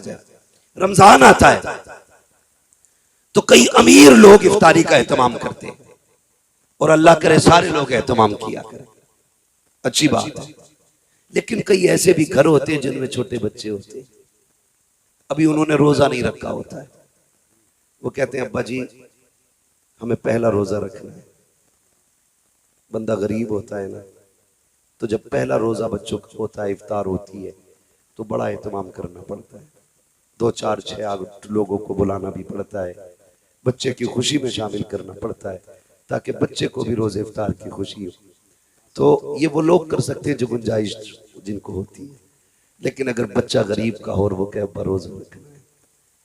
जाए, रमजान आता है तो कई अमीर लोग इफ्तारी का एहतमाम करते हैं और अल्लाह करे सारे लोग एहतमाम किया करें, अच्छी बात है। लेकिन कई ऐसे भी घर होते हैं जिनमें छोटे बच्चे होते हैं, अभी उन्होंने रोजा नहीं रखा होता है, वो कहते हैं अब्बा जी हमें पहला रोजा रखना है। बंदा गरीब होता है ना, तो जब पहला रोजा बच्चों का होता है, इफ्तार होती है, तो बड़ा एहतमाम करना पड़ता है, 2 4 6 लोगों को बुलाना भी पड़ता है, बच्चे की खुशी में शामिल करना पड़ता है ताकि बच्चे को भी रोजे इफ्तार की खुशी हो। तो ये वो लोग कर सकते हैं जो गुंजाइश जिनको होती है। लेकिन अगर बच्चा गरीब का हो और वो कहे अब्बा रोजा रखना है,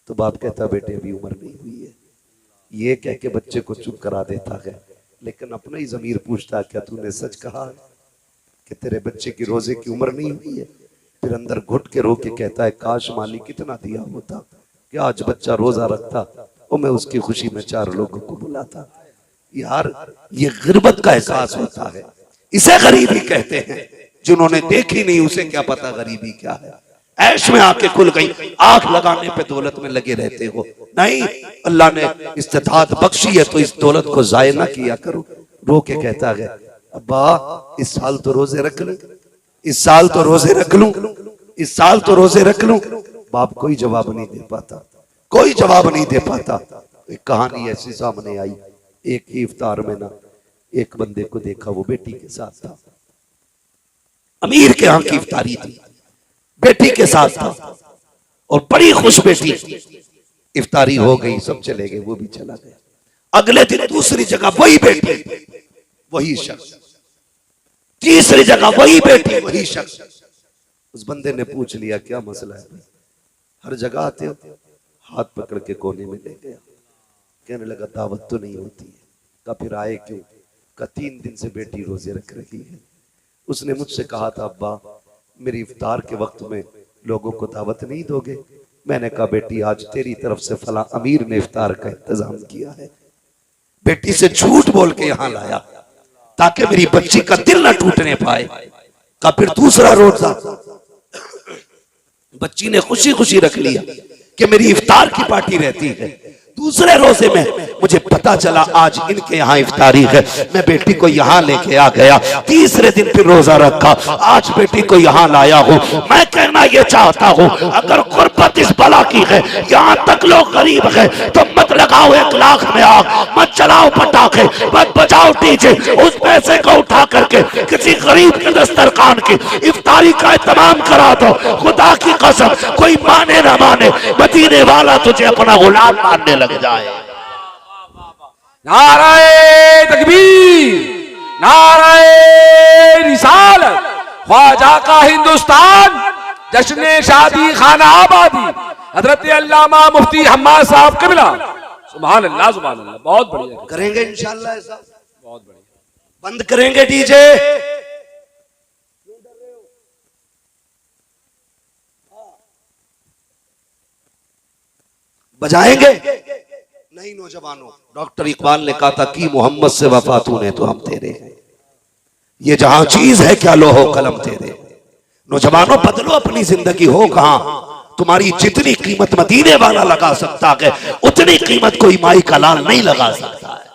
तो बाप कहता बेटे अभी उम्र नहीं हुई है, ये कह के बच्चे को चुप करा देता है। लेकिन अपना ही ज़मीर पूछता क्या तूने सच कहा है कि तेरे बच्चे की रोजे की उम्र नहीं हुई है? फिर अंदर घुट के रो के कहता है काश मालिक कितना दिया होता कि आज बच्चा रोजा रखता और मैं उसकी खुशी में 4 लोगों को बुलाता। यार ये गुर्बत का एहसास होता है, इसे गरीबी कहते हैं। जिन्होंने देखी नहीं उसे क्या पता गरीबी क्या है। ऐश में आके खुल गई, आंख लगाने पे दौलत में लगे रहते हो। नहीं, अल्लाह ने इस्तिताअत बख्शी है तो इस दौलत को जाया ना किया करो। रो के कहता है अब्बा इस साल तो रोजे रख लूं, इस साल तो रोजे रख लूं, इस साल तो रोजे रख लूं। बाप कोई जवाब नहीं दे पाता, कोई जवाब नहीं दे पाता। एक कहानी ऐसी सामने आई, एक ही इफ्तार में ना एक बंदे को देखा, वो बेटी के साथ था, अमीर के यहाँ की इफ्तारी थी, बेटी के साथ था और बड़ी खुश बेटी। इफ्तारी हो गई, सब चले गए, वो भी चला गया। अगले दिन दूसरी जगह वही बेटी वही शख्स, तीसरी जगह वही बेटी वही शख्स। उस बंदे ने पूछ लिया क्या मसला है भाई, हर जगह आते हो? हाथ पकड़ के कोने में ले गया, कहने लगा दावत तो नहीं होती है। कहा फिर आए क्यों? कहा 3 दिन से बेटी रोजे रख रही है, उसने मुझसे कहा था अब्बा मेरी इफ्तार के वक्त में लोगों को दावत नहीं दोगे? मैंने कहा बेटी आज तेरी तरफ से फला अमीर ने इफ्तार का इंतजाम किया है। बेटी से झूठ बोल के यहाँ लाया ताकि मेरी बच्ची का दिल ना टूटने पाए। का फिर दूसरा रोजा बच्ची ने खुशी खुशी रख लिया कि मेरी इफ्तार की पार्टी रहती है। दूसरे रोजे में मुझे पता चला आज इनके यहाँ इफ्तारी है, मैं बेटी को यहाँ लेके आ गया। तीसरे दिन फिर रोजा रखा, आज बेटी को यहाँ लाया हूँ। मैं कहना ये चाहता हूँ अगर गुर्बत इस बला की है, यहाँ तक लोग गरीब है, तो मत लगाओ 1 लाख में आग, मत चलाओ पटाखे, मत बजाओ डीजे। उस पैसे को उठा करके किसी गरीब के दस्तरखान की इफ्तारी का एहतमाम करा दो। खुदा की कसम कोई माने ना माने, मदीने वाला तुझे अपना गुलाम मानने लग जाए। नाराए तकबीर, नाराए रिसालत, ख्वाजा का हिंदुस्तान, जश्न शादी खाना आबादी, हजरत अल्लामा मुफ्ती हम्माद साहब कबिला। सुभान अल्लाह, सुभान अल्लाह, बहुत बढ़िया करेंगे इंशाल्लाह ऐसा, बहुत बढ़िया। बंद करेंगे डीजे, बजाएंगे नहीं। नौजवानों, डॉक्टर इकबाल ने कहा था कि मोहम्मद से वफा तूने तो हम तेरे हैं, ये जहां चीज है क्या लोहो कलम तेरे। नौजवानों बदलो अपनी जिंदगी, हो कहां? तुम्हारी जितनी कीमत मदीने वाला लगा सकता है उतनी कीमत कोई माई का लाल नहीं लगा सकता है।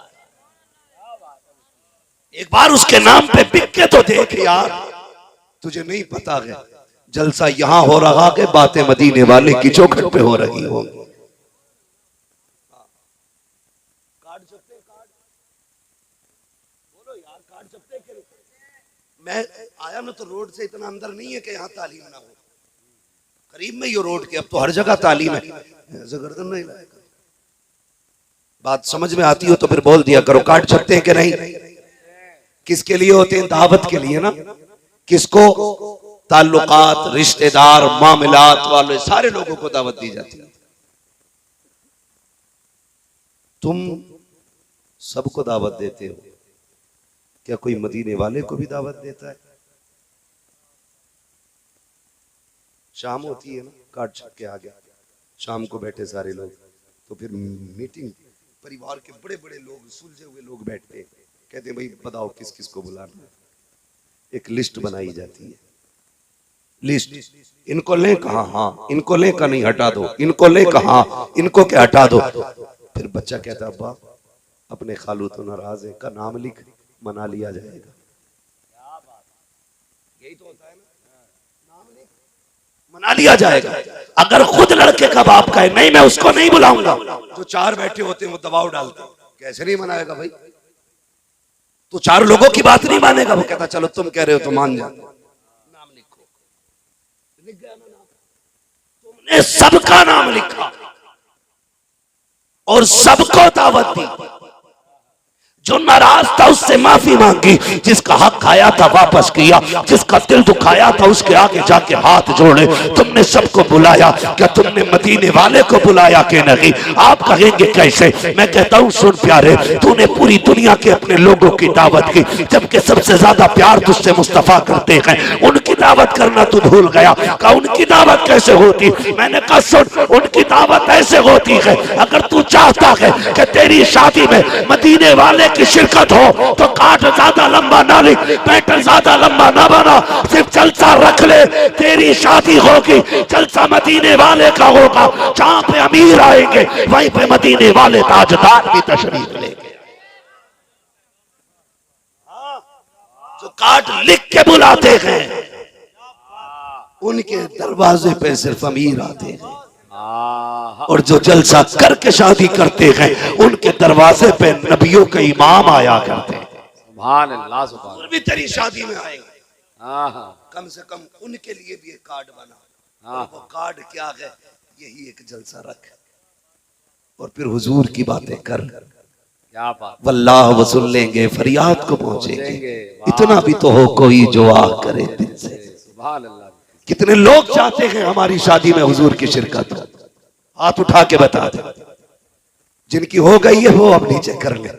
एक बार उसके नाम पे बिक के तो देख यार, तुझे नहीं पता है जलसा यहां हो रहा है, बातें मदीने वाले की चौखट पे हो रही होंगी। मैं आया ना तो रोड से इतना अंदर नहीं है कि यहाँ तालीम ना हो, करीब में ये रोड के, अब तो हर जगह तालीम है। गर्दन नहीं लाएगा, बात समझ में आती हो तो फिर बोल दिया करो। काट सकते हैं कि नहीं? किसके लिए होते हैं? दावत के लिए ना। किसको? ताल्लुकात, रिश्तेदार, मामलात वाले सारे लोगों को दावत दी जाती है। तुम सबको दावत देते हो, क्या कोई मदीने वाले को भी दावत देता है? शाम होती है ना, काट छक के आ गया, शाम को बैठे सारे लोग, तो फिर मीटिंग, परिवार के बड़े बड़े लोग, सुलझे हुए लोग बैठते हैं, कहते हैं भाई बताओ किस किस को बुलाना है। एक लिस्ट बनाई जाती है, लिस्ट, इनको ले कहा, हाँ इनको ले का नहीं हटा दो, इनको ले कहा, इनको क्या हटा दो। फिर बच्चा कहता अब्बा अपने खालू तो नाराज है, का नाम लिख, मना लिया जाएगा। यही तो होता है ना, नाम लिख मना लिया जाएगा। अगर खुद लड़के का बाप कहे नहीं मैं उसको नहीं बुलाऊंगा, जो चार बैठे होते हैं वो दबाव डालते हैं, कैसे नहीं मनाएगा भाई, तो चार लोगों की बात नहीं मानेगा। वो कहता चलो तुम कह रहे हो तो मान जा, नाम लिखो। लिख गया ना नाम, तुमने सबका नाम लिखा और सबको दावत दी। जो नाराज था उससे माफी मांगी, जिसका हक खाया था वापस किया, जिसका दिल दुखाया था उसके आगे जाके हाथ जोड़े। तुमने सबको बुलाया, क्या तुमने मदीने वाले को बुलाया कि नहीं? आप कहेंगे कैसे? मैं कहता हूं सुन प्यारे, तूने पूरी दुनिया के अपने लोगों की दावत की, जबकि सबसे ज्यादा प्यार तुझसे मुस्तफा करते हैं, उनकी दावत करना तू भूल गया। कहा उनकी दावत कैसे होती? मैंने कहा सुन, उनकी दावत ऐसे होती है, अगर तू चाहता है कि तेरी शादी में मदीने वाले की शिरकत हो तो काट ज्यादा लंबा ना लिख, पैटर्न ज्यादा लंबा ना बना, सिर्फ जलसा रख ले। तेरी शादी होगी, जलसा मदीने वाले का होगा। जहां पे अमीर आएंगे वहीं पे मदीने वाले ताजदार भी तशरीफ लेंगे। जो काट लिख के बुलाते हैं उनके दरवाजे पे सिर्फ अमीर आते हैं, और जो जलसा करके शादी करते हैं उनके दरवाजे पे नबियों के इमाम आया करते हैं। सुभान अल्लाह, सुभान अल्लाह। भी तेरी शादी में आएंगे, कम से कम उनके लिए भी एक कार्ड बना, और वो कार्ड क्या है? यही एक जलसा रख और फिर हुजूर की बातें कर, क्या बात, वल्लाह वसूल लेंगे, फरियाद को पहुंचेंगे। इतना भी तो हो कोई जो आ करे दिल से। सुभान अल्लाह। कितने लोग चाहते हैं हमारी शादी में हुजूर की शिरकत हो? हाथ उठा के बता दे। जिनकी हो गई है वो अब नीचे कर ले।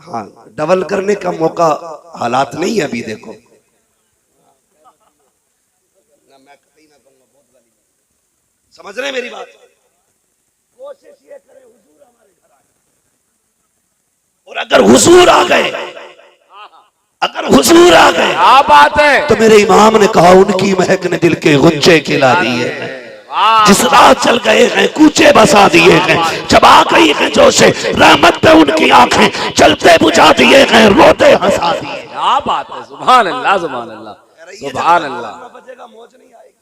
हाँ, डबल करने का मौका हालात नहीं है अभी। देखो समझ रहे मेरी बात? कोशिश ये करें हुजूर हमारे घर आए, और अगर हुजूर आ गए, अगर हुजूर आ गए, क्या बात है, तो मेरे इमाम ने कहा उनकी महक ने दिल के गुंजे खिला दिए हैं। जिस राह चल गए हैं कूचे बसा दिए हैं, जब आ गई है जोशे रहमत पे उनकी आंखें चलते बुझा दिए हैं, रोते हंसा दिए। क्या बात है, सुभान अल्लाह, सुभान अल्लाह, सुभान अल्लाह। मौज नहीं आएगी।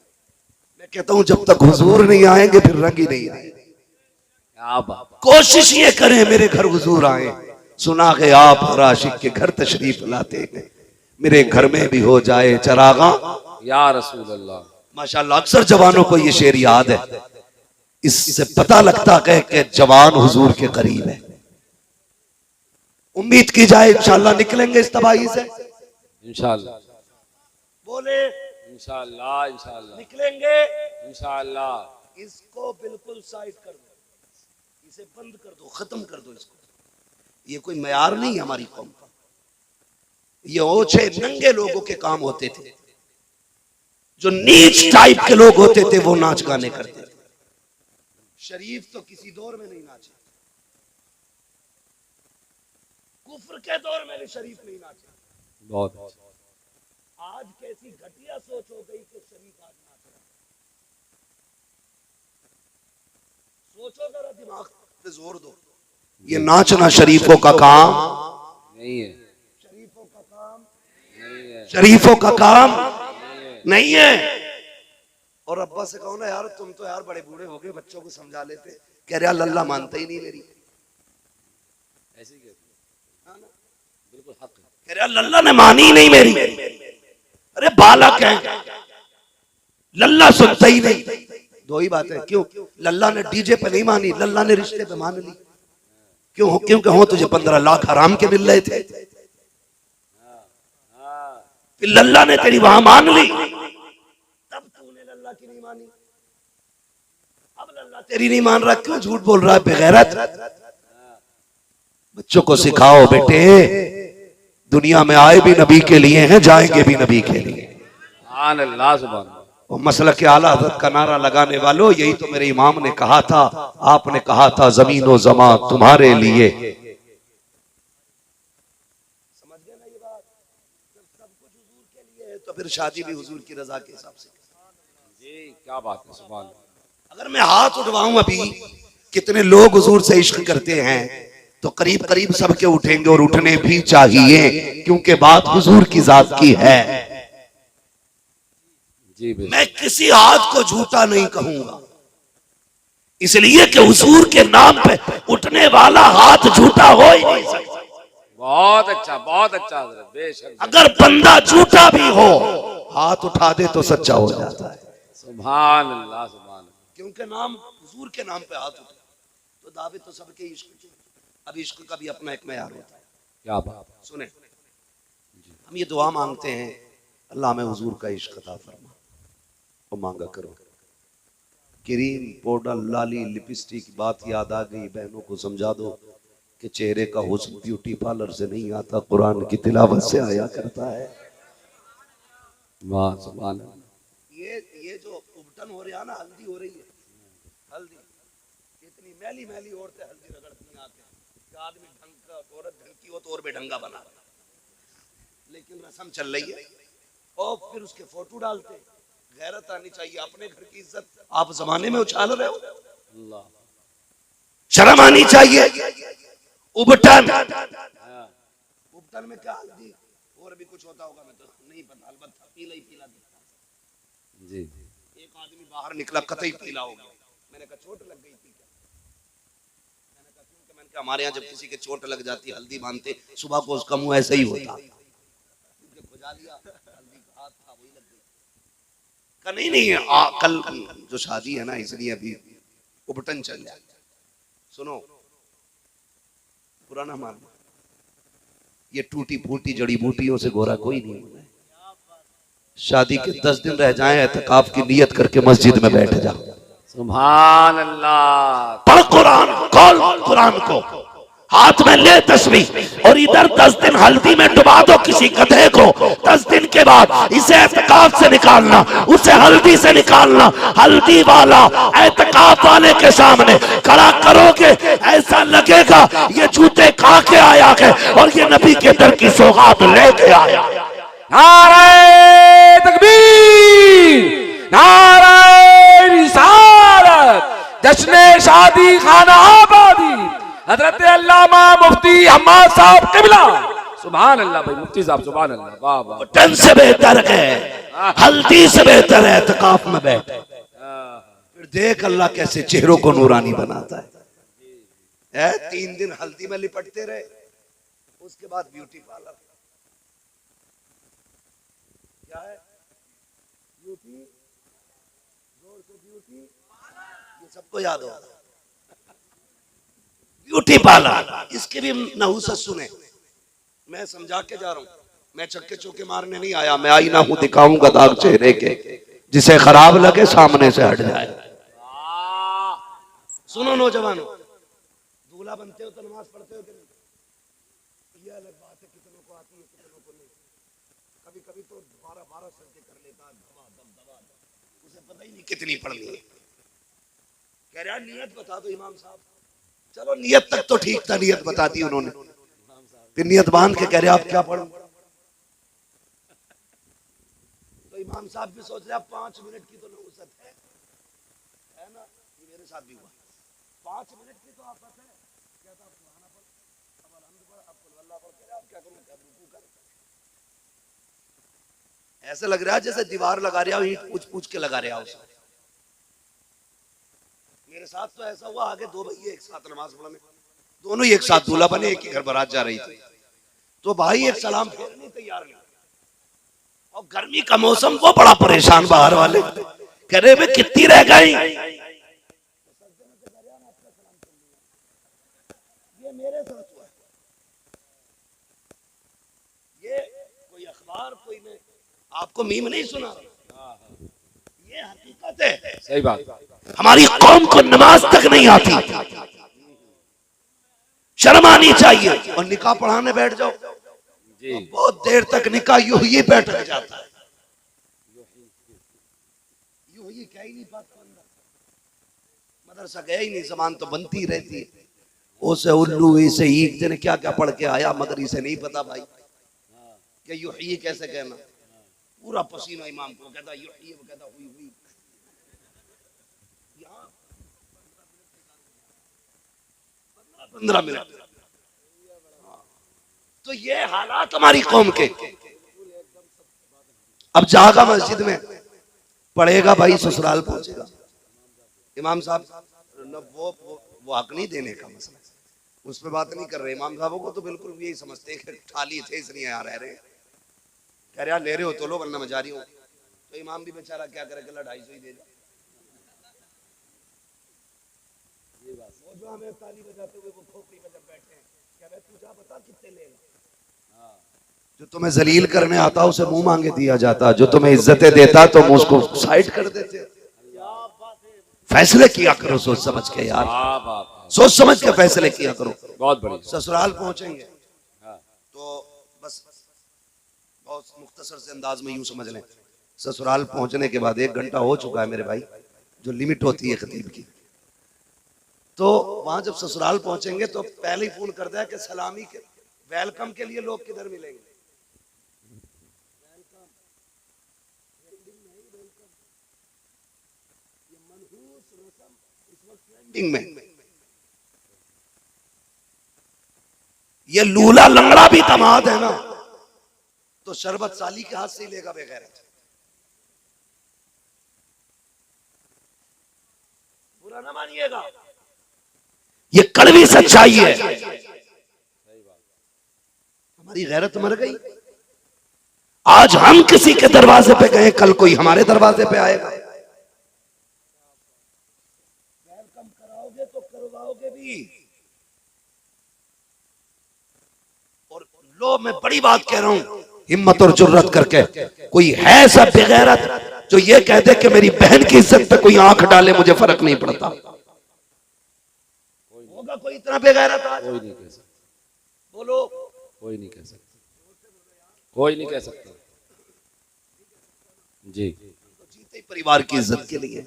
मैं कहता हूं जब तक हुजूर नहीं आएंगे फिर रंग ही नहीं आएंगे। क्या बात, कोशिश ये करें मेरे घर हुजूर आए। सुना है आप हर आशिक के घर तशरीफ लाते हैं, मेरे घर में भी हो जाए चरागा या रसूल अल्लाह। माशाल्लाह, अक्सर जवानों को ये शेर याद है। इससे पता लगता है कि जवान हुजूर के करीब है। उम्मीद की जाए इंशाल्लाह निकलेंगे इस तबाही से, इंशाल्लाह बोले इंशाल्लाह, इंशाल्लाह निकलेंगे इंशाल्लाह। इसको बिल्कुल साइड कर दो, इसे बंद कर दो, खत्म कर दो इसको। ये कोई मयार नहीं है हमारी कौम का। ये ओछे नंगे लोगों के काम होते थे, जो नीच टाइप के लोग होते थे वो नाच गाने करते थे। शरीफ तो किसी दौर में नहीं नाचे, कुफ्र के दौर में भी शरीफ नहीं नाचे। बहुत आज कैसी घटिया सोच हो गई कि शरीफ आज नाच रहा है। सोचो जरा, दिमाग पे जोर दो। ये नाचना शरीफों का काम नहीं है, शरीफों का काम नहीं है, शरीफों का काम नहीं है। और अब्बा से कहो ना यार तुम तो यार बड़े बूढ़े हो गए, बच्चों को समझा लेते। कह रहा लल्ला मानता ही नहीं मेरी, ऐसे ही बिल्कुल हक है। कह रहा लल्ला ने मानी ही नहीं मेरी। अरे बालक है, लल्ला सुनता ही नहीं। दो ही बात है, क्यों? लल्ला ने डीजे पे नहीं मानी, लल्ला ने रिश्ते पे मान ली। क्यों? क्योंकि हो तुझे 15 लाख हराम के मिल रहे थे, फिर लल्ला ने तेरी वहां मान ली, तब तूने लल्ला की नहीं मानी। अब लल्ला तेरी नहीं मान रहा, क्यों झूठ बोल रहा है बेगैरत? बच्चों को सिखाओ बेटे, दुनिया में आए भी नबी के लिए हैं, जाएंगे भी नबी के लिए। सुभान अल्लाह, सुभान अल्लाह। और मसलक के आला हज़रत का नारा लगाने वालों, यही तो मेरे इमाम ने कहा था। आपने कहा था ज़मीन व ज़मा तुम्हारे लिए। समझ गए ना ये बात? जब सब कुछ हुजूर के लिए है तो फिर शादी भी हुजूर की रजा के हिसाब से। क्या बात है, सुभान अल्लाह। अगर मैं हाथ उठवाऊं अभी कितने लोग हुजूर से इश्क करते हैं तो करीब करीब सबके उठेंगे और उठने भी चाहिए, क्योंकि बात हुजूर की जात की है। जी मैं किसी हाथ को झूठा नहीं कहूंगा, इसलिए कि हुजूर के नाम पे उठने वाला हाथ झूठा हो ही नहीं सकता। बहुत अच्छा, बहुत अच्छा हजरत, बेशक। अगर बंदा झूठा भी हो हाथ उठा दे तो सच्चा हो जाता है। सुभान अल्लाह, सुभान अल्लाह। क्योंकि नाम हुजूर के नाम पे हाथ उठा तो दावे तो सबके इश्क के। अब इश्क का भी अपना एक मयार होता है। क्या बात। सुने, हम ये दुआ मांगते हैं, अल्लाह में हुजूर का इश्क अता फरमा। वो मांगा करो, क्रीम पाउडर लाली लिपस्टिक, बात याद आ गई, बहनों को समझा दो कि चेहरे का हुस्न ब्यूटी पार्लर से नहीं आता, कुरान की तिलावत से आया करता है। वाह, सुभान अल्लाह। ये जो उबटन हो रहा है ना, हल्दी हो रही है, हल्दी इतनी मैली मैली औरतें हल्दी रगड़ती आते हैं कि आदमी ढंग का, औरत ढंग की हो तो और बेढंगा बना, लेकिन रस्म चल रही है और फिर उसके फोटो डालते। गैरत आनी चाहिए, अपने घर की इज्जत आप जमाने में उछाल रहे हो। अल्लाह, शर्म आनी चाहिए। उबटन, उबटन में क्या हल्दी और भी कुछ होता होगा, मैं तो नहीं पता, अलबत्ता पीला ही पीला दिखता है। जी। एक आदमी बाहर निकला कतई पीला हो गया, मैंने कहा चोट लग गई थी क्या? मैंने कहा क्यों? मैंने कहा हमारे यहाँ जब किसी के चोट लग जाती हल्दी बांधते, सुबह को उसका मुंह ऐसे ही होता, खुजा लिया, हल्दी का हाथ था वही लग गई। का नहीं नहीं कल जो शादी है ना, इसलिए अभी उबटन चल जाए। सुनो, पुराना मान, ये टूटी फूटी जड़ी बूटियों से गोरा कोई नहीं होना है। शादी के 10 दिन रह जाएं, एतकाफ की नियत करके मस्जिद में बैठ जा, सुभान अल्लाह। पढ़ कुरान, खोल कुरान को, हाथ में ले तस्बीह और इधर 10 दिन हल्दी में डुबा दो किसी गधे को। 10 दिन के बाद इसे एतकाफ से निकालना, उसे हल्दी से निकालना, हल्दी वाला एतकाफ वाले के सामने खड़ा करोगे, ऐसा लगेगा ये जूते खा के आया है और ये नबी के दर की सौगात लेके आया। नारे तकबीर, नारे रिसालत, जश्ने शादी खाना आबादी, हजरत अल्लामा मुफ्ती हम्माद साहब किबला। सुभान अल्लाह भाई, मुफ्ती साहब सुभान अल्लाह, वाह वाह। टन से बेहतर है, हल्दी से बेहतर है एतकाफ में बैठ। फिर देख अल्लाह कैसे चेहरों को नूरानी बनाता है। 3 दिन हल्दी में लिपटते रहे, उसके बाद ब्यूटी पार्लर। क्या है ब्यूटी? जोर से ब्यूटी, ये सबको याद होगा, ब्यूटी पार्लर। इसके भी नहुसत सुने, मैं समझा के जा रहा हूं, मैं चक्के चौके मारने नहीं आया, मैं आईना हूं, दिखाऊंगा दाग चेहरे के, जिसे खराब लगे सामने से हट जाए। सुनो नौजवानों, दूल्हा बनते हो तो नमाज पढ़ते हो कि नहीं? ये अलग बात है, कितनों को आती है कितनों को नहीं। कभी कभी तो 12 सजदे कर लेता, दबा उसे पता ही नहीं कितनी पढ़नी है। कह रहा नियत बता दो इमाम साहब। चलो नियत तक तो ठीक था, नियत बता दी उन्होंने, फिर नियत बांध के कह रहे आप क्या पढ़ो। तो इमाम साहब भी सोच रहे 5 मिनट की तो नहुसत है ना, ये मेरे साथ भी हुआ। 5 मिनट की तो आफत है, क्या था सुभान अल्लाह, अब अलहम्द पढ़, अब कुल अल्लाह पढ़, आप क्या करूं, क्या रुकू कर। ऐसे लग रहा है जैसे दीवार लगा रहा हो, ईंट पूछ के लगा रहा हो। मेरे साथ तो ऐसा हुआ, आगे 2 भैया एक साथ नमाज पढ़ने, दोनों ही एक साथ दूल्हा बने, एक ही घर बारात जा रही थी। तो भाई एक सलाम फेरने तैयार नहीं, और गर्मी का मौसम, वो बड़ा परेशान, बाहर वाले कह रहे वे कितनी रह गई। ये मेरे साथ हुआ, ये कोई अखबार, कोई मैं आपको मीम नहीं सुना, ये हकीकत है। सही बात। हमारी कौम को नमाज तक नहीं आती, शर्म आनी चाहिए। और निकाह पढ़ाने बैठ जाओ जी, बहुत देर तक निकाह यूं ही बैठ जाता है, यूं ही कह ही नहीं पाता बंदा। मदरसा गया ही नहीं, जबान तो बनती रहती है, उसे उल्लू इसे ईद ने क्या क्या पढ़ के आया, मगर इसे नहीं पता भाई कि यूं ही कैसे कहना। पूरा पसीना इमाम को कहता यूं ही, वो कहता हुई हुई। 15 मिनट। तो ये हालात हमारी कौम के। अब जागा मस्जिद में पढ़ेगा भाई, ससुराल पहुंचेगा। इमाम साहब वो हक नहीं देने का मसला, उस पर बात नहीं कर रहे। इमाम साहबों को तो बिल्कुल यही समझते हैं कि ठाली थे इसलिए यहाँ रह रहे हैं। कह रहे ले रहे हो तो लो, वरना मैं जा रही हूँ। तो इमाम भी बेचारा क्या करे, गला 250 ही दे जा। वो जो हमें ताली बजाते हुए वो खोपड़ी में जब बैठे हैं, क्या भाई तू जा बता कितने लेगा। जो तुम्हें जलील करने आता उसे मुंह मांगे दिया जाता, जो तुम्हें इज्जतें देता तो मुंह उसको साइड कर देते। फैसले किया करो सोच समझ के यार, सोच समझ के फैसले किया करो। बहुत बढ़िया। ससुराल पहुंचेंगे तो बस बहुत मुख्तसर से अंदाज में यूं समझ लें, ससुराल पहुंचने के बाद 1 घंटा हो चुका है मेरे भाई, जो लिमिट होती है खतीब की। तो वहां जब ससुराल पहुंचेंगे तो पहले ही फोन कर दिया कि सलामी के वेलकम के लिए लोग किधर मिलेंगे। में ये लूला लंगड़ा भी दामाद है ना, तो शरबत साली के हाथ से ही लेगा बगैर। बुरा ना मानिएगा, ये कड़वी सच्चाई है। हमारी गैरत मर गई। आज हम किसी के दरवाजे पे गए, कल कोई हमारे दरवाजे पे आएगा। वेलकम कराओगे तो करवाओगे भी। और लो, मैं बड़ी बात कह रहा हूं, हिम्मत और जुर्रत करके कोई है सब बेगैरत जो ये कह दे कि मेरी बहन की इज्जत पे कोई आंख डाले मुझे फर्क नहीं पड़ता। होगा कोई इतना बेगैरत? आज कोई नहीं कह सकता। बोलो, कोई नहीं कह सकता, कोई नहीं कह सकता जी। तो जीते ही परिवार की इज्जत के लिए,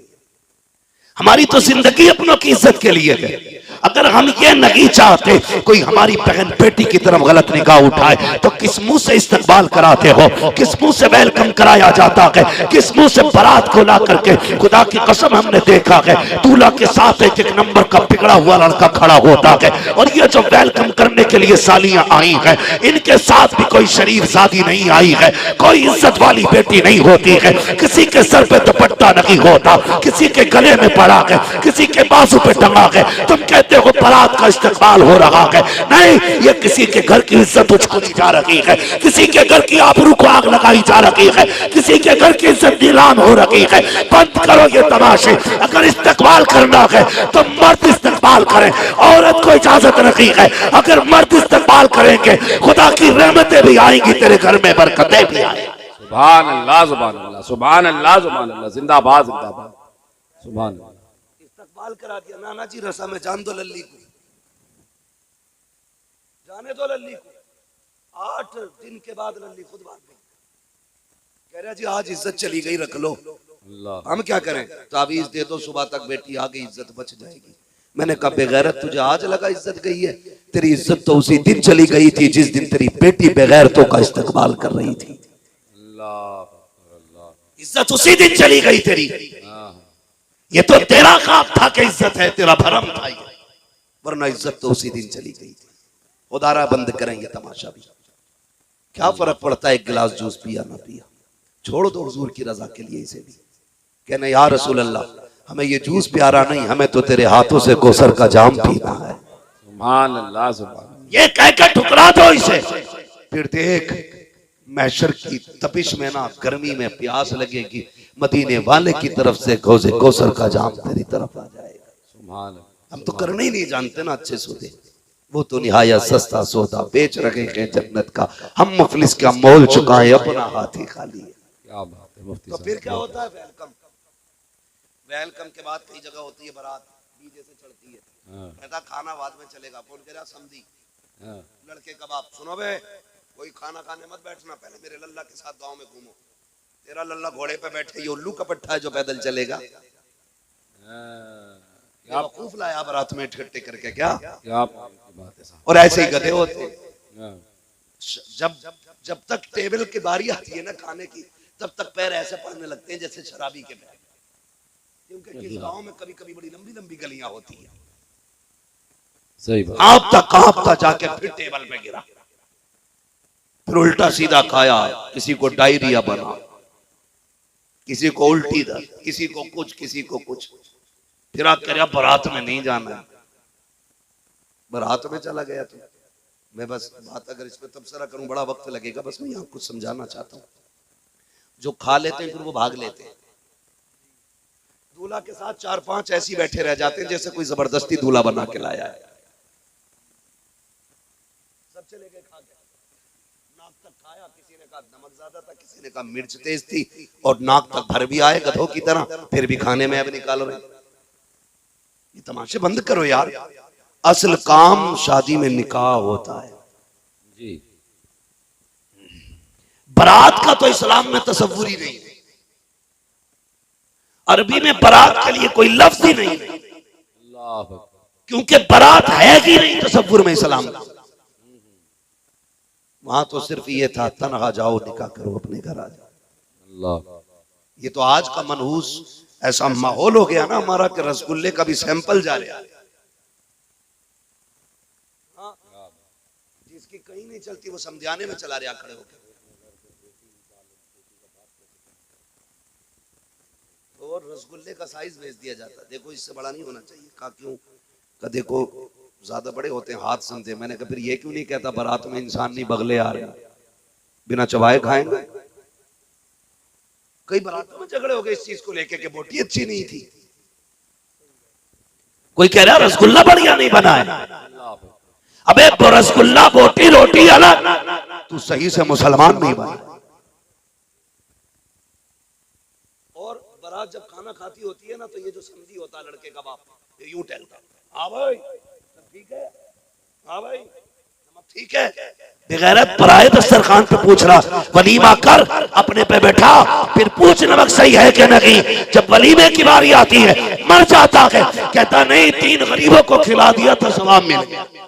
हमारी तो जिंदगी अपनों की इज्जत के लिए है। अगर हम ये नहीं चाहते कोई हमारी बहन बेटी की तरफ गलत निगाह उठाए तो किस मुंह से इस्तकबाल कराते हो, किस मुंह से वेलकम कराया जाता है, किस मुंह से बारात को ला करके। खुदा की कसम हमने देखा है दूल्हा के साथ एक नंबर का बिगड़ा हुआ लड़का खड़ा होता है, और ये जो वेलकम करने के लिए सालियां आई हैं, इनके साथ भी कोई शरीफ शादी नहीं आई है, कोई इज्जत वाली बेटी नहीं होती है। किसी के सर पे दुपट्टा नहीं होता, किसी के गले में पड़ा है, किसी के बाजू पे टंगा है। तुम कहते हो बारात का इस्तकबाल हो रहा है, नहीं, ये किसी के घर की इज्जत उछाली जा रही है, किसी के घर की आबरू को आग लगाई जा रही है, किसी के घर की इज्जत नीलाम हो रही है। बंद करो ये तमाशे। अगर इस्तकबाल करना है तो मर्द इस्तकबाल करें, औरत को इजाजत नहीं है। अगर मर्द इस्तकबाल करेंगे खुदा की रहमतें भी आएंगी, तेरे घर में बरकतें भी आएंगी। सुभान अल्लाह, सुभान अल्लाह, सुभान अल्लाह, सुभान अल्लाह, जिंदाबाद जिंदाबाद, सुभान अल्लाह। इस्तकबाल करा दिया। नाना जी रसा में जान दो लल्ली को, जाने दो लल्ली को। 8 दिन के बाद लल्ली खुद भाग गई, कह रहा जी आज इज्जत चली गई, रख लो। अल्लाह। हम क्या करें, ताबीज दे दो, सुबह तक बेटी आ गई, इज्जत बच जाएगी। मैंने कहा बेगैरत, तुझे आज लगा इज्जत गई है? तेरी इज्जत तो उसी दिन चली गई थी जिस दिन तेरी बेटी बेगैरतों का इस्तकबाल कर रही थी। इज्जत उसी दिन चली गई तेरी। ये तो तेरा ख्वाब था कि इज्जत है, तेरा भरम था ये, वरना इज्जत तो उसी दिन चली गई थी। खुदारा बंद करेंगे तमाशा भी, क्या फर्क पड़ता है एक गिलास जूस पिया ना पिया, छोड़ दो हुजूर की रजा के लिए इसे भी। कहना या रसूल अल्लाह, हमें ये जूस प्यारा नहीं, हमें तो तेरे हाथों से कौसर का जाम पीना है। सुभान अल्लाह, सुभान। ये कहकर ठुकरा दो इसे, फिर देख महशर की तपिश में ना, गर्मी में प्यास लगेगी, मदीने वाले की तरफ से गौज़े कौसर का जाम तेरी तरफ आ जाएगा। सुभान। हम तो करने ही नहीं जानते ना अच्छे सौदे, वो तो निहायत सस्ता सौदा बेच रहे हैं जन्नत का, हम मुफलिस का मोल चुकाए, अपना हाथ ही खाली है। क्या बात है मुफ्ती तो साहब। फिर क्या होता है, वेलकम, वेलकम के बाद कई जगह होती है बारात, डीजे से चढ़ती है, कहता खाना बाद में चलेगा, फोन करा समझी लड़के कबाब, सुनो बे कोई खाना खाने मत बैठना, पहले मेरे लल्ला के साथ गांव में घूमो, तेरा लल्ला घोड़े पे बैठे, ये उल्लू का पट्टा है जो पैदल चलेगा। क्या वकूफ लाया बारात में इकट्ठे करके, क्या बात है साहब। और ऐसे ही गधे होते हैं। जब तक टेबल की बारी आती है ना खाने की, तब तक पैर ऐसे पड़ने लगते हैं जैसे शराबी के पैर, क्योंकि किस गांव में कभी कभी बड़ी लंबी लंबी गलियां होती है। सही बात। कांपता कांपता जाके फिर टेबल पे गिरा, फिर उल्टा सीधा खाया, किसी को डायरिया बना, किसी को उल्टी दर्द, किसी को कुछ, किसी को कुछ। फिर आप कह रहे बारात में नहीं जाना है, बारात में चला गया। तो मैं बस बात अगर इस पर तबसरा करूं बड़ा वक्त लगेगा, बस मैं यहाँ कुछ समझाना चाहता हूँ। जो खा लेते हैं फिर वो भाग लेते हैं। दूल्हा के साथ 4-5 ऐसी बैठे रह जाते हैं जैसे कोई जबरदस्ती दूल्हा बना के लाया है। सब चले गए खा के, नाक तक खाया, किसी ने कहा नमक ज्यादा था, किसी ने कहा मिर्च तेज थी, और नाक तक भर भी आए गधों की तरह, फिर भी खाने में अब निकाल रहे। ये तमाशे बंद करो यार। असल काम शादी में निकाह होता है जी। बारात का तो इस्लाम में तसव्वुर ही नहीं है। अरबी में बारात के लिए कोई लफ्ज ही नहीं है, क्योंकि बारात है ही नहीं तसव्वुर में इस्लाम में। वहां तो सिर्फ ये था तनहा जाओ निकाह करो अपने घर आ जाओ। ये तो आज का मनहूस ऐसा माहौल हो गया ना हमारा कि रसगुल्ले का भी सैंपल जा रहा है। जिसकी कहीं नहीं चलती वो समझाने में चला रहा खड़े होकर, और रसगुल्ले का साइज भेज दिया जाता है, देखो इससे बड़ा नहीं होना चाहिए। कहा क्यों? का देखो ज्यादा बड़े होते हैं हाथ सुनते। मैंने कहा फिर ये क्यों नहीं कहता बारात में इंसान नहीं बगले आ रहे, बिना चबाए खाएंगे। कई बारातों में झगड़े हो गए इस चीज को लेके कि बोटी अच्छी नहीं थी। कोई कह रहा रसगुल्ला बढ़िया नहीं बना है। अबे रसगुल्ला बोटी रोटी अलग, तू सही से मुसलमान नहीं बना। और बारात जब खाना खाती होती है ना, तो ये जो समझी होता है लड़के का बाप, ये यूं टहलता, हाँ भाई ठीक है, हाँ भाई ठीक है, बगैर पराए दस्तरखान पे पूछ रहा वलीमा कर, अपने पे बैठा, फिर पूछ नमक सही है कि नहीं। जब वलीमे की बारी आती है मर जाता है, कहता नहीं 3 गरीबों को खिला दिया तो सवाब मिल गया। लड़की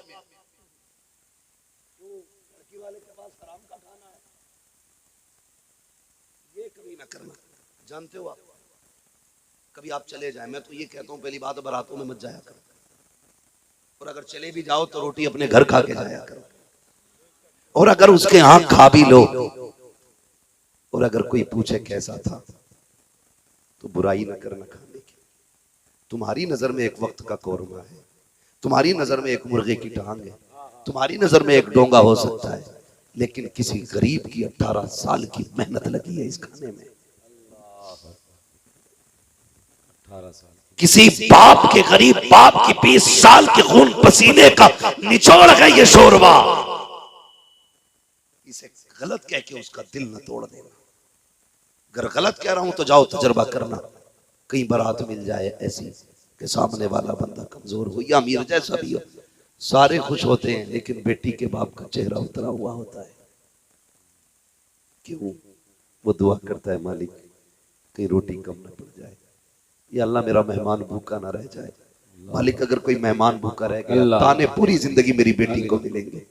वाले के पास हराम का खाना है, ये कभी ना करना। जानते हो आप, कभी आप चले जाए, मैं तो ये कहता हूँ पहली बात बारातों में मत जाया करो, और अगर चले भी जाओ तो रोटी अपने घर खा के जाया करो। और अगर उसके यहाँ खा भी लो, और अगर कोई पूछे कैसा था, तो बुराई ना करना खाने की। तुम्हारी नजर में एक वक्त का कौरमा है, तुम्हारी नजर में एक मुर्गे की टांग है, तुम्हारी नजर में एक डोंगा हो सकता है, लेकिन किसी गरीब की 18 साल की मेहनत लगी है इस खाने में। 18 साल किसी बाप के, गरीब बाप की 20 साल के खून पसीने का निचोड़ है ये शोरबा। इसे गलत कह के उसका दिल न तोड़ देना। अगर गलत कह रहा हूं तो जाओ तजर्बा करना, कहीं बारात मिल जाए ऐसी कि सामने वाला बंदा कमजोर हो या अमीर जैसा भी हो, सारे खुश होते हैं लेकिन बेटी के बाप का चेहरा उतरा हुआ होता है। क्यों? वो दुआ करता है मालिक कहीं रोटी कम न पड़ जाए, या अल्लाह मेरा मेहमान भूखा ना रह जाए। मालिक अगर कोई मेहमान भूखा रह गया, ताने पूरी जिंदगी मेरी बेटी को मिलेंगे।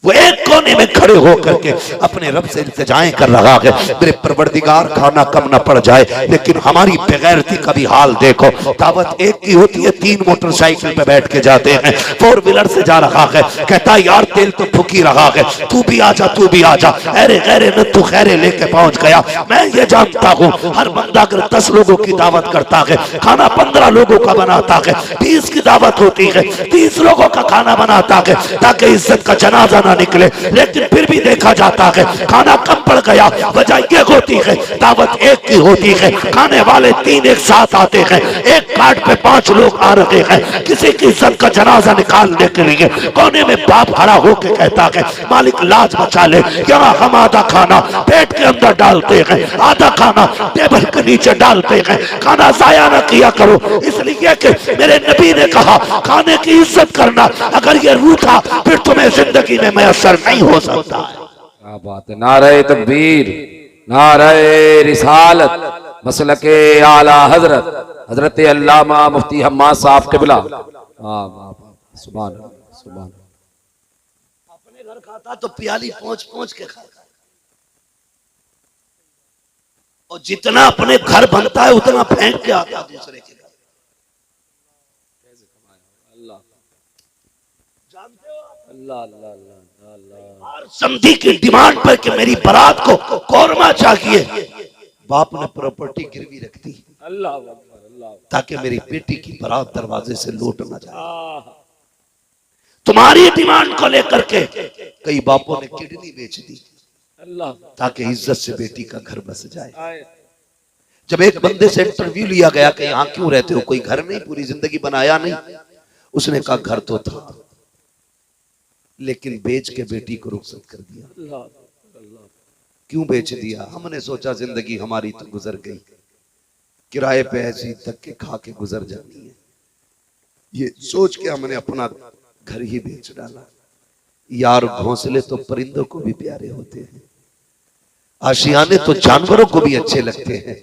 वो एक कोने में खड़े होकर के अपने रब से इल्तिजाएं कर रहा है, मेरे परवरदिगार खाना कम ना पड़ जाए। लेकिन हमारी बेगैरती का भी हाल देखो। दावत एक की होती है, 3 मोटरसाइकिल पे बैठ के जाते हैं, 4 व्हीलर से जा रहा है, कहता यार तेल तो फूक ही रहा है, तू भी आजा तू भी आजा। अरे गैरे न तू खैरे लेके पहुंच गया। मैं ये जानता हूँ हर बंदा अगर 10 लोगों की दावत करता है, खाना 15 लोगों का बनाता है, 20 की दावत होती है 30 लोगों का खाना बनाता है, ताकि इज्जत का जनाजा ना निकले। लेकिन फिर भी देखा जाता है खाना कम पड़ गया। वजह यह होती है दावत एक की होती है, खाने वाले 3 एक साथ आते हैं, एक कार्ड पे 5 लोग आ रहे हैं। किसी की इज्जत का जनाजा निकालने के लिए कोने में बाप खड़ा होकर कहता है मालिक लाज बचा ले, यहाँ हम आधा खाना पेट के अंदर डालते हैं, आधा खाना टेबल के नीचे डालते हैं। खाना जाया न किया करो, इसलिए कि मेरे नबी ने कहा खाने की इज्जत करना, अगर ये रूठा फिर तुम्हें जिंदगी में मैसर नहीं हो सकता है। क्या बात है। नारे तकबीर, नारे रिसालत, मसलके आला हजरत हजरत अल्लामा मुफ्ती हम्माद साहब क़िबला। सुभान सुभान। अपने घर खाता तो प्याली पहुंच पहुंच के खाता है, और जितना अपने घर बनता है उतना फेंक के आता है दूसरे के घर। अल्लाह अल्लाह अल्लाह अल्लाह। और समधी की डिमांड पर कि मेरी बारात को कौरमा चाहिए, बाप ने प्रॉपर्टी गिरवी रख दी अल्लाह अल्लाह, ताकि मेरी बेटी की बारात दरवाजे से लौट ना जाए। तुम्हारी डिमांड को लेकर के कई बापों ने किडनी बेच दी अल्लाह, ताकि इज्जत से बेटी का घर बस जाए। जब एक बंदे से इंटरव्यू लिया गया कि यहाँ क्यों रहते हो, कोई घर नहीं, पूरी जिंदगी बनाया नहीं, उसने कहा घर तो था लेकिन बेच के बेटी को रुखसत कर दिया। अल्लाह अल्लाह, क्यों बेच दिया? हमने सोचा जिंदगी हमारी तो गुजर गई, किराए पे ऐसी धक्के खा के गुजर जानी है, ये सोच के हमने अपना घर ही बेच डाला। यार घोंसले तो परिंदों को भी प्यारे होते हैं, आशियाने तो जानवरों को भी अच्छे लगते हैं,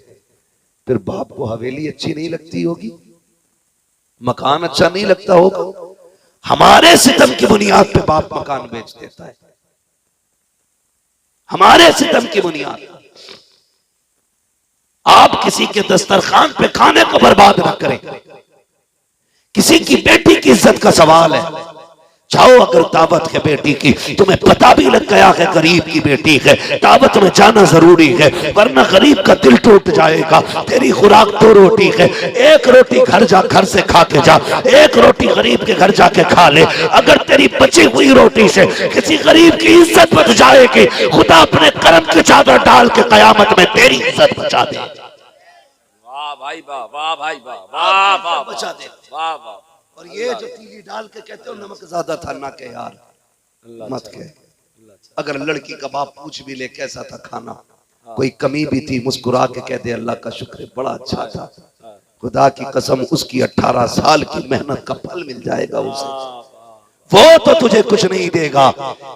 फिर बाप को हवेली अच्छी नहीं लगती होगी, मकान अच्छा नहीं लगता होगा। हमारे सितम की बुनियाद पे बाप मकान बेच देता है, हमारे सितम की बुनियाद। आप किसी के दस्तरखान पे खाने को बर्बाद ना करें, किसी की बेटी की इज्जत का सवाल है। जाओ, अगर दावत है बेटी की, तुम्हें पता भी लग गया है गरीब की बेटी है, दावत में जाना जरूरी है, वरना गरीब का दिल टूट जाएगा। तेरी खुराक 2 रोटी है, 1 रोटी घर से खा के जा, 1 रोटी गरीब के घर जाके खा ले। अगर तेरी बची हुई रोटी से किसी गरीब की इज्जत बच जाएगी, खुदा अपने करम की चादर डाल के कयामत में तेरी इज्जत बचा दे। वाह भाई वाह, वाह भाई वाह, वाह वाह, बचा दे, वाह वाह। और ये जो तीली डाल के कहते हो नमक ज्यादा था ना, के यार मत कह। अगर लड़की का बाप पूछ भी ले कैसा था खाना, कोई कमी भी थी, मुस्कुरा के कह दे अल्लाह का शुक्र बड़ा अच्छा था, खुदा की कसम उसकी 18 साल की मेहनत का फल मिल जाएगा उसे। वो तो तुझे कुछ नहीं देगा,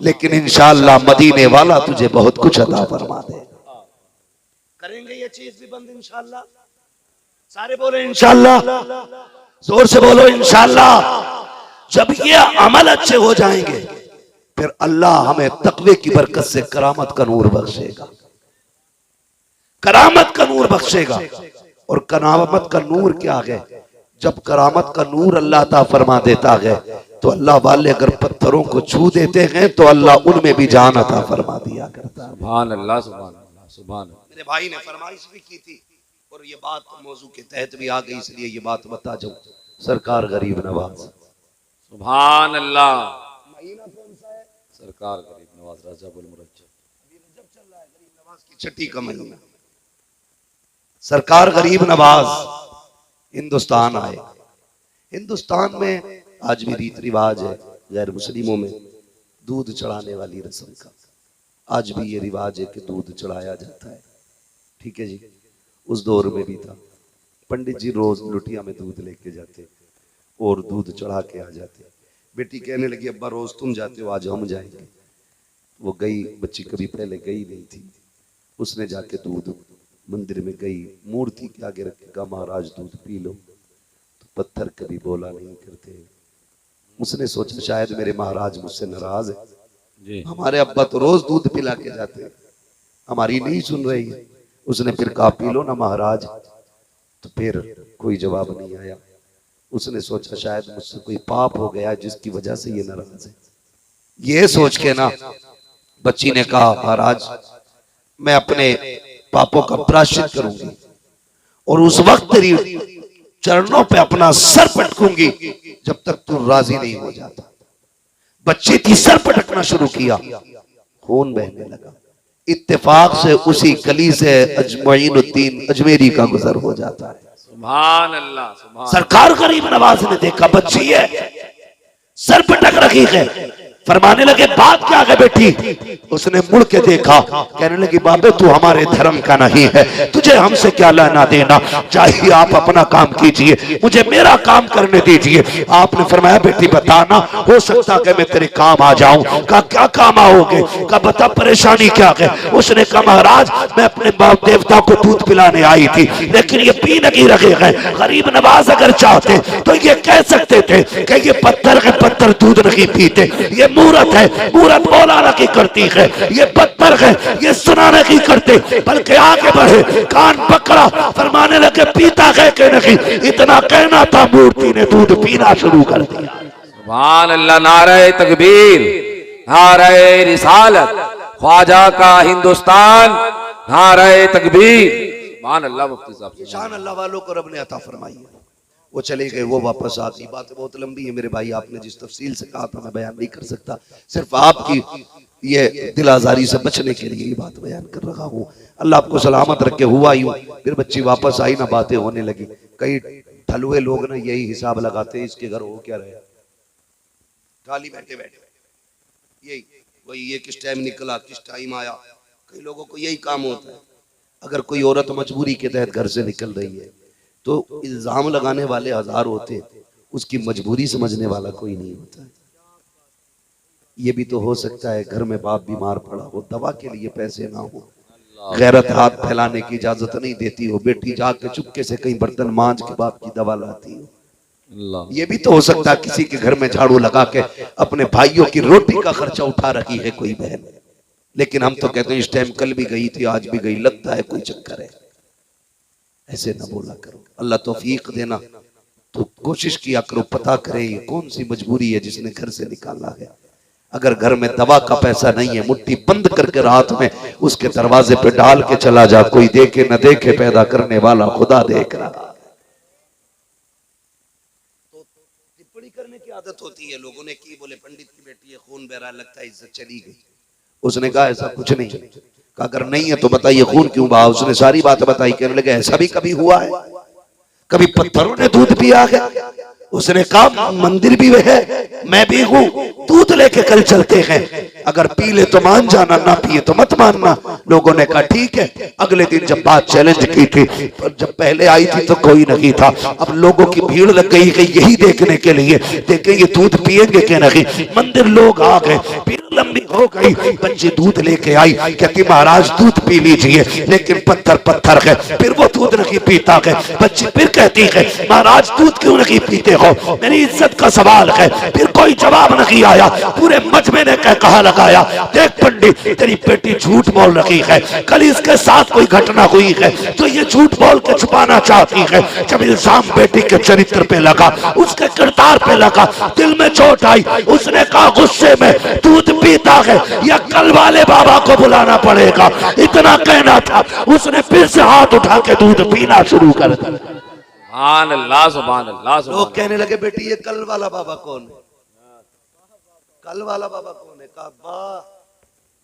लेकिन इंशाअल्लाह मदीने वाला तुझे बहुत कुछ अता फरमा देगा। करेंगे ये चीज भी बंद इंशाअल्लाह, सारे बोले इंशाअल्लाह, जोर से बोलो इंशाअल्लाह। जब ये अमल अच्छे हो जाएंगे, फिर अल्लाह हमें तकवे की बरकत से करामत का नूर बख्शेगा, करामत का नूर बख्शेगा। और करामत का नूर क्या है? जब करामत का नूर अल्लाह अता फरमा देता है, तो अल्लाह वाले अगर पत्थरों को छू देते हैं तो अल्लाह उनमें भी जान अता फरमा दिया करता है। सुभान अल्लाह, सुभान अल्लाह, सुभान अल्लाह। मेरे भाई ने फरमाइश भी की थी और ये बात मौजू के तहत भी आ गई, इसलिए ये बात बता जाऊं। सरकार गरीब नवाज, सुभान अल्लाह। महीना कौन सा है? सरकार गरीब नवाज, रजब उल मुरज्जब। अभी रजब चल रहा है, गरीब नवाज की छठी का महीना। सरकार गरीब नवाज हिंदुस्तान आए। हिंदुस्तान में आज भी रीत रिवाज है गैर मुस्लिमों में दूध चढ़ाने वाली रस्म का, आज भी ये रिवाज है कि दूध चढ़ाया जाता है। ठीक है जी, उस दौर में भी था। पंडित जी रोज लुटिया में दूध लेके जाते और दूध चढ़ा के आ जाते। बेटी कहने लगी अब्बा रोज तुम जाते हो, आज हम जाएंगे। वो गई, बच्ची कभी पहले गई नहीं थी, उसने जाके दूध मंदिर में गई, मूर्ति के आगे रखेगा महाराज दूध पी लो, तो पत्थर कभी बोला नहीं करते। उसने सोचा शायद मेरे महाराज मुझसे नाराज है जी, हमारे अब्बा तो रोज दूध पिला के जाते हैं, हमारी नहीं सुन रही है। उसने फिर कहा पी लो ना महाराज, तो फिर कोई जवाब नहीं आया। उसने सोचा शायद मुझसे कोई पाप हो गया जिसकी वजह से ये नाराज है। ये सोच के ना बच्ची ने कहा महाराज मैं अपने पापों का प्रायश्चित करूंगी और उस वक्त तेरी चरणों पे अपना सर पटकूंगी जब तक तू राजी नहीं हो जाता। बच्ची थी, सर पटकना शुरू किया, खून बहने लगा। इत्तेफाक से उसी गली से अजमईनुद्दीन अजमेरी का गुजर हो जाता है। सुभान अल्लाह, सुभान। सरकार गरीब नवाज ने देखा बच्ची है, सर पटक रखी है, फरमाने लगे बात क्या है बेटी? उसने मुड़ के देखा, कहने लगी बाबे तू हमारे धर्म का नहीं है, तुझे हमसे क्या लेना देना, चाहिए आप अपना काम कीजिए, मुझे मेरा काम करने दीजिए। आपने फरमाया बेटी बताना, हो सकता है मैं तेरे काम आ जाऊं। कहा क्या काम आओगे? कहा बता परेशानी क्या है? उसने कहा महाराज मैं अपने बाप देवता को दूध पिलाने आई थी, लेकिन ये पी नहीं रहे हैं। गरीब नवाज अगर चाहते तो ये कह सकते थे कि ये पत्थर के पत्थर दूध नहीं पीते, ये मूरत है, मूरत बोलाना की करती है, ये पत्थर है, ये सुनाने की करते। बल्कि आगे बढ़े, कान पकड़ा, फरमाने लगे पीता है कि नहीं। इतना कहना था, मूर्ति ने दूध पीना शुरू कर दिया। सुभान अल्लाह, नारे तकबीर, नारे रिसालत, ख्वाजा का हिंदुस्तान, नारे तकबीर। सुभान अल्लाह। मुफ्ती साहब शान अल्लाह वालों को रब ने अता फरमाई है। वो चले गए, वो वापस आ गई। बात बहुत लंबी है मेरे भाई, आपने जिस तफसील से कहा था मैं बयान नहीं कर सकता, सिर्फ आपकी ये दिल आजारी से बचने के लिए ये बात बयान कर रहा हूँ। अल्लाह आपको सलामत रखे। हुआ यूं, फिर बच्ची वापस आई ना, बातें होने लगी। कई ठलुए लोग ना यही हिसाब लगाते, इसके घर हो क्या रहे, खाली बैठे बैठे यही वही, ये किस टाइम निकला, किस टाइम आया। कई लोगों को यही काम होता है। अगर कोई औरत मजबूरी के तहत घर से निकल रही है तो इल्जाम लगाने वाले हजार होते, उसकी मजबूरी समझने वाला कोई नहीं होता। ये भी तो हो सकता है घर में बाप बीमार पड़ा हो, दवा के लिए पैसे ना हो, गैरत हाथ फैलाने की इजाजत नहीं देती हो, बेटी जाके चुपके से कहीं बर्तन मांज के बाप की दवा लाती हो। ये भी तो हो सकता है किसी के घर में झाड़ू लगा के अपने भाइयों की रोटी का खर्चा उठा रही है कोई बहन। लेकिन हम तो कहते हैं इस टाइम कल भी गई थी, आज भी गई, लगता है कोई चक्कर है। ऐसे ना बोला करो, अल्लाह तौफीक देना। तो कोशिश किया करो, पता करे ये कौन सी मजबूरी है जिसने घर से निकाला है। अगर घर में दवा का पैसा नहीं है, मुट्ठी बंद करके रात में उसके दरवाजे पे डाल के चला जा, कोई देखे न देखे, पैदा करने वाला खुदा देख रहा। तो टिप्पणी करने की आदत होती है, लोगों ने की, बोले पंडित की बेटी है, खून बह रहा, लगता है इज्जत चली गई। उसने कहा ऐसा कुछ नहीं। कहा अगर नहीं है तो बताइए खून क्यों बहा। उसने सारी बात बताई। कहने लगे ऐसा भी कभी हुआ है, कभी पत्थरों ने दूध पिया है। उसने कहा मंदिर भी वह है, मैं भी हूं, दूध लेके कल चलते हैं, अगर पी ले तो मान जाना, ना पिए तो मत मानना। लोगों ने कहा ठीक है। अगले दिन जब बात चैलेंज की थी, पर जब पहले आई थी तो कोई नहीं था। अब लोगों की भीड़ लग गई कि यही देखने के लिए, देखें ये दूध पिएंगे कि नहीं। मंदिर लोग आ गए, भीड़ लंबी हो गई। बच्ची दूध लेके आई, कहती महाराज दूध पी लीजिए, लेकिन पत्थर पत्थर है। फिर वो दूध नहीं पीता है। बच्ची फिर कहती है महाराज दूध क्यों नहीं पीते हो, मेरी इज्जत का सवाल है। फिर कोई जवाब नहीं आया। पूरे मजमे ने कहा लगाया, देख पंडित तेरी बेटी झूठ बोल रही है, कल इसके साथ कोई घटना हुई है तो ये झूठ बोल के छुपाना चाहती है। जब इल्जाम बेटी के चरित्र पे लगा, उसके किरदार पे लगा, दिल में चोट आई। उसने कहा गुस्से में दूध पीता है या कल वाले बाबा को बुलाना पड़ेगा, इतना कहना था। उसने फिर से हाथ उठा के दूध पीना शुरू कर दिया। सुभान अल्लाह, सुभान अल्लाह। लोग कहने लगे बेटी ये कल वाला बाबा कौन है, कल वाला बाबा कौन है। कहा वाह,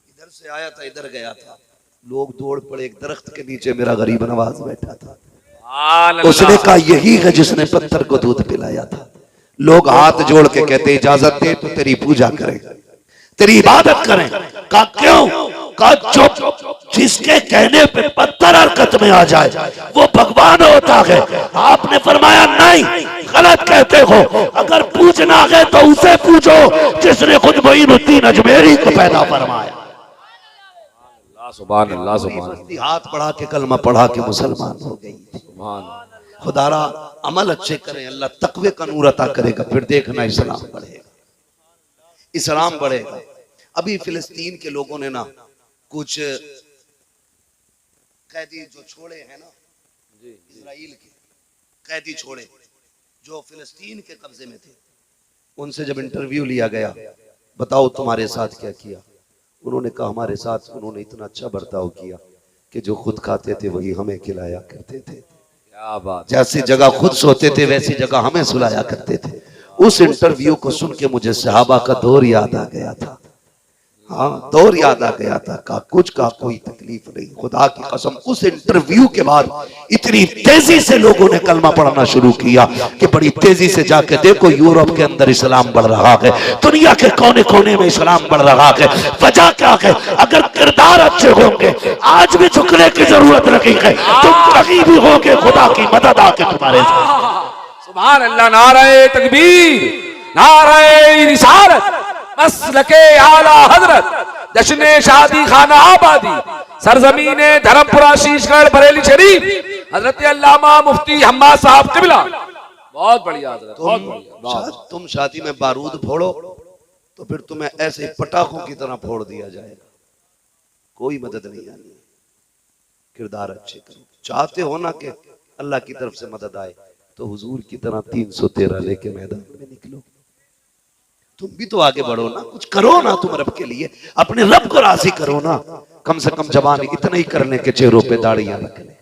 इधर से आया था इधर गया था। लोग दौड़ पड़े, एक दरख्त के नीचे मेरा गरीब नवाज बैठा था। उसने कहा यही है जिसने पत्थर को दूध पिलाया था। लोग हाथ जोड़ के कहते इजाजत दे तो तेरी पूजा करें, तेरी इबादत करें। कहा क्यों? कहा चुप, जिसके कहने पे पत्थर हरकत में आ जाए वो भगवान होता है। आपने फरमाया नहीं, गलत कहते हो। अगर पूछना है तो उसे पूछो जिसने खुद मोइनुद्दीन अजमेरी को पैदा फरमाया। सुभान अल्लाह, सुभान अल्लाह। हाथ बढ़ा के कलमा पढ़ा के मुसलमान हो गई। खुदारा अमल अच्छे करें, अल्लाह तकवे का नूर अता करेगा, फिर देखना इस्लाम बढ़ेगा, इस्लाम बढ़ेगा। अभी फिलिस्तीन के लोगों ने ना कुछ कैदी जो छोड़े हैं ना, इजराइल के कैदी छोड़े जो फिलिस्तीन के कब्जे में थे, उनसे जब इंटरव्यू लिया गया, बताओ तुम्हारे साथ क्या किया। उन्होंने कहा हमारे साथ उन्होंने इतना अच्छा बर्ताव किया कि जो खुद खाते थे वही हमें खिलाया करते थे। क्या बात। जैसी जगह खुद सोते थे वैसी जगह हमें सुलाया करते थे। उस इंटरव्यू को सुन के मुझे सहाबा का दौर याद आ गया था। हाँ, दौर याद आ गया था। कुछ का कोई तकलीफ नहीं, खुदा की कसम। उस इंटरव्यू के बाद इतनी तेजी से लोगों ने कलमा पढ़ना शुरू किया कि बड़ी तेजी से जाके देखो यूरोप के अंदर इस्लाम बढ़ रहा है, दुनिया के कोने कोने में इस्लाम बढ़ रहा है। वजह क्या है? अगर किरदार अच्छे होंगे, आज भी झुकने की जरूरत नहीं है, तुम कहीं भी होगे खुदा की मदद आके तुम्हारे साथ। सुभान अल्लाह, नारे तकबीर, नारे रिसालत, मसलके आला हजरत, जश्ने शादी खाना आबादी, सरजमीने धर्मपुरा शीशगढ़ बरेली शरीफ, हजरत अल्लामा मुफ्ती हम्माद साहब किबला। बहुत बढ़िया हजरत, बहुत बढ़िया। तुम शादी में बारूद फोड़ो तो फिर तुम्हें ऐसे पटाखों की तरह फोड़ दिया जाएगा, कोई मदद नहीं आनी। किरदार अच्छे करो। चाहते हो ना कि अल्लाह की तरफ से मदद आए तो हुजूर की तरह 313 लेके मैदान में निकलो। तुम भी तो आगे बढ़ो ना, कुछ करो ना तुम रब के लिए, अपने रब को राजी करो ना। कम से कम जवान इतना ही करने के चेहरों पे दाढ़ियां रख ले,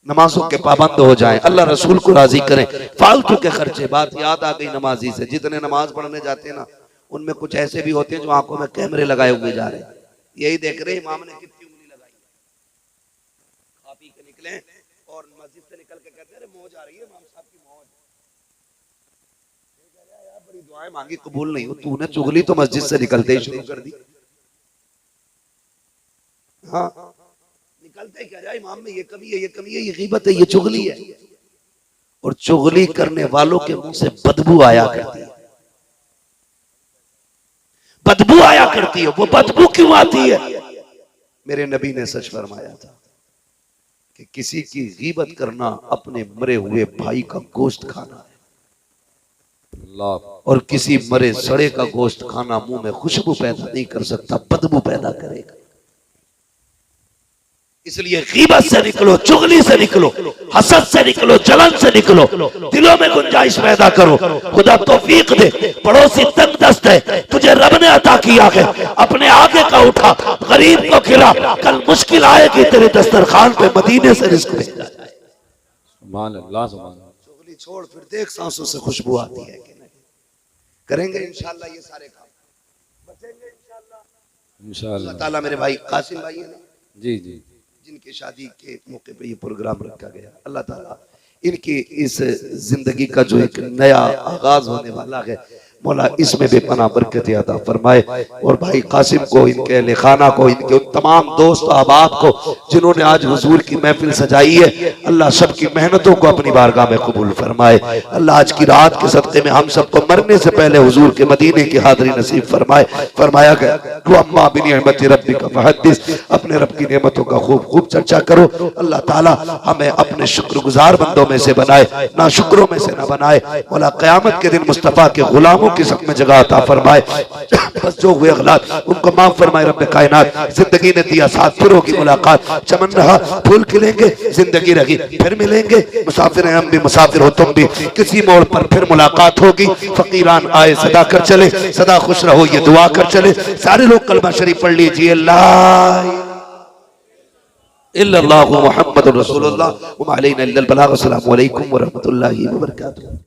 नमाजों के पाबंद हो जाएं, अल्लाह रसूल को राजी करें, फालतू के खर्चे। बात याद आ गई नमाजी से, जितने नमाज पढ़ने जाते हैं ना उनमें कुछ ऐसे भी होते हैं जो आंखों में कैमरे लगाए हुए जा रहे हैं, यही देख रहे इमाम ने कितनी उंगली लगाई, खा पी के निकले और मस्जिद से निकल के कहते हैं मौज आ रही है इमाम साहब की मौज, यार बड़ी दुआएं मांगी कबूल नहीं हो, तूने चुगली तो मस्जिद से निकलते ही शुरू कर दी। हाँ निकलते क्या जाए इमाम में ये कमी है, ये कमी है, ये गीबत है, ये चुगली है। और चुगली करने वालों के मुंह से बदबू आया करती है, बदबू आया करती है। वो बदबू क्यों आती है? मेरे नबी ने सच फरमाया था कि किसी की गीबत करना अपने मरे हुए भाई का गोश्त खाना है, और किसी मरे सड़े का गोश्त खाना मुंह में खुशबू पैदा नहीं कर सकता, बदबू पैदा करेगा। इसलिए गीबत से निकलो, चुगली से निकलो, हसद से निकलो, जलन से निकलो, दिलों में गुंजाइश पैदा करो। खुदा तौफीक दे, पड़ोसी तंग दस्त है, तुझे रब ने अता किया है, अपने आगे का उठा, गरीब को खिला, कल मुश्किल आएगी तेरे दस्तरखान पे, मदीने से रिज़्क़ भेजा जाए। सुभान अल्लाह, सुभान अल्लाह। चुगली छोड़, फिर देख सांसों से खुशबू आती है कि नहीं। करेंगे इंशाअल्लाह ये सारे काम, बचेंगे इंशाअल्लाह। इंशाअल्लाह अल्लाह ताला मेरे भाई कासिम भाई है ना, जी जी, जिनकी शादी के मौके पे ये प्रोग्राम रखा गया, अल्लाह ताला इनकी इस जिंदगी का जो एक नया आगाज होने वाला है, मौला इसमें भी पनाह बरकत अता फरमाए। और भाई कासिम को, इनके अहले खाना को, इनके उन तमाम दोस्त अहबाब को जिन्होंने आज हुजूर की महफिल सजाई है, अल्लाह सबकी मेहनतों को अपनी बारगाह में कबूल फरमाए। अल्लाह आज की रात के सदक़े में हम सबको मरने से पहले हुजूर के मदीने की हाज़िरी नसीब फरमाए। फरमाया गया अम्मा बिनिअमति रब्बिका फहद्दिस, अपने रब की नेमतों का खूब खूब चर्चा करो। अल्लाह ताला हमें अपने शुक्रगुजार बंदों में से बनाए, ना शुक्रों में से ना बनाए। मौला क़यामत के दिन मुस्तफ़ा के गुलामों की सब में जगह अता फरमाए। बस जो हुए गलत उनको माफ फरमाए रब्बे कायनात। जिंदगी ने दिया साथ, फिर होगी मुलाकात, चमन रहा फूल खिलेंगे, जिंदगी रही फिर मिलेंगे, मुसाफिर हैं हम भी, मुसाफिर हो तुम भी, किसी मोड़ पर फिर मुलाकात होगी। फकीरान आए सदा कर चले, सदा खुश रहो ये दुआ कर चले। सारे लोग कलमा शरीफ पढ़ लीजिए, अल्लाह इल्लल्लाहु मुहम्मदुर रसूलुल्लाह व मा अलैना इल्लल बलाग। अस्सलामु अलैकुम व रहमतुल्लाहि व बरकातुहू।